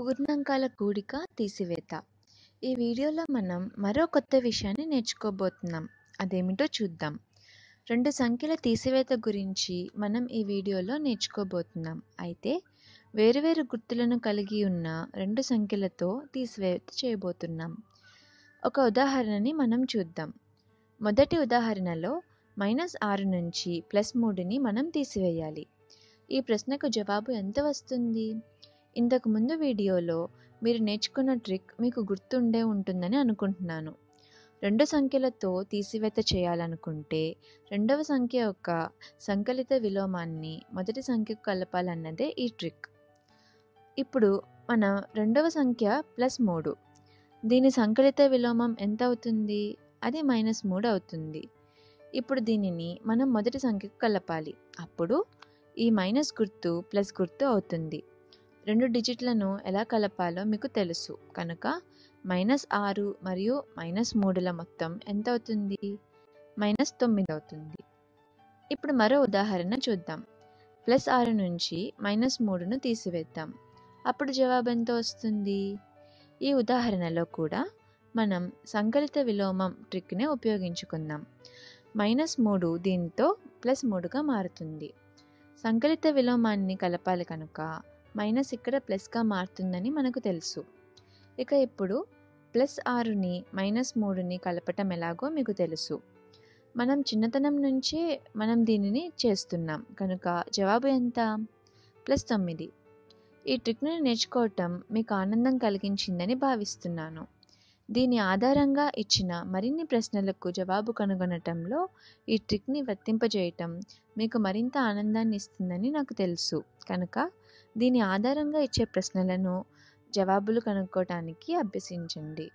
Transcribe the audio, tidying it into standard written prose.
పూర్ణాంకాల కూడిక, తీసివేత. ఈ వీడియోలో మనం మరో కొత్త విషయాన్ని నేర్చుకోబోతున్నాం. అదేమిటో చూద్దాం. 2 సంఖ్యల తీసివేత గురించి మనం ఈ వీడియోలో నేర్చుకోబోతున్నాం. అయితే వేరువేరు గుర్తులను కలిగి ఉన్న 2 సంఖ్యలతో తీసివేత చేయబోతున్నాం. ఒక ఉదాహరణని మనం చూద్దాం. మొదటి ఉదాహరణలో -6 నుంచి +3ని మనం తీసివేయాలి. ఈ ప్రశ్నకు జవాబు ఎంత వస్తుంది? ఇంతకు ముందు వీడియోలో మీరు నేర్చుకున్న ట్రిక్ మీకు గుర్తుండే ఉంటుందని అనుకుంటున్నాను. 2 సంఖ్యలతో తీసివేత చేయాలనుకుంటే రెండవ సంఖ్య యొక్క సంకలిత విలోమాన్ని మొదటి సంఖ్యకు కలపాలన్నదే ఈ ట్రిక్. ఇప్పుడు మన రెండవ సంఖ్య +3. దీని సంకలిత విలోమం ఎంత అవుతుంది? అది -3 అవుతుంది. ఇప్పుడు దీనిని మనం మొదటి సంఖ్యకు కలపాలి. అప్పుడు ఈ మైనస్ గుర్తు ప్లస్ గుర్తు అవుతుంది. 2 డిజిట్లను ఎలా కలపాలో మీకు తెలుసు కనుక -6 మరియు -3ల మొత్తం ఎంత అవుతుంది? -9 అవుతుంది. ఇప్పుడు మరో ఉదాహరణ చూద్దాం. +6 నుంచి -3ను తీసివేద్దాం. అప్పుడు జవాబు ఎంత వస్తుంది? ఈ ఉదాహరణలో కూడా మనం సంకలిత విలోమం ట్రిక్నే ఉపయోగించుకుందాం. -3 దీంతో +3గా మారుతుంది. సంకలిత విలోమాన్ని కలపాలి కనుక మైనస్ ఇక్కడ ప్లస్గా మారుతుందని మనకు తెలుసు. ఇక ఇప్పుడు +6ని -3ని కలపటం ఎలాగో మీకు తెలుసు. మనం చిన్నతనం నుంచే దీనిని చేస్తున్నాం కనుక జవాబు ఎంత? +9. ఈ ట్రిక్ను నేర్చుకోవటం మీకు ఆనందం కలిగించిందని భావిస్తున్నాను. దీని ఆధారంగా ఇచ్చిన మరిన్ని ప్రశ్నలకు జవాబు కనుగొనటంలో ఈ ట్రిక్ని వర్తింపజేయటం మీకు మరింత ఆనందాన్ని ఇస్తుందని నాకు తెలుసు కనుక దీని ఆధారంగా ఇచ్చే ప్రశ్నలను జవాబులు కనుక్కోవటానికి అభ్యసించండి.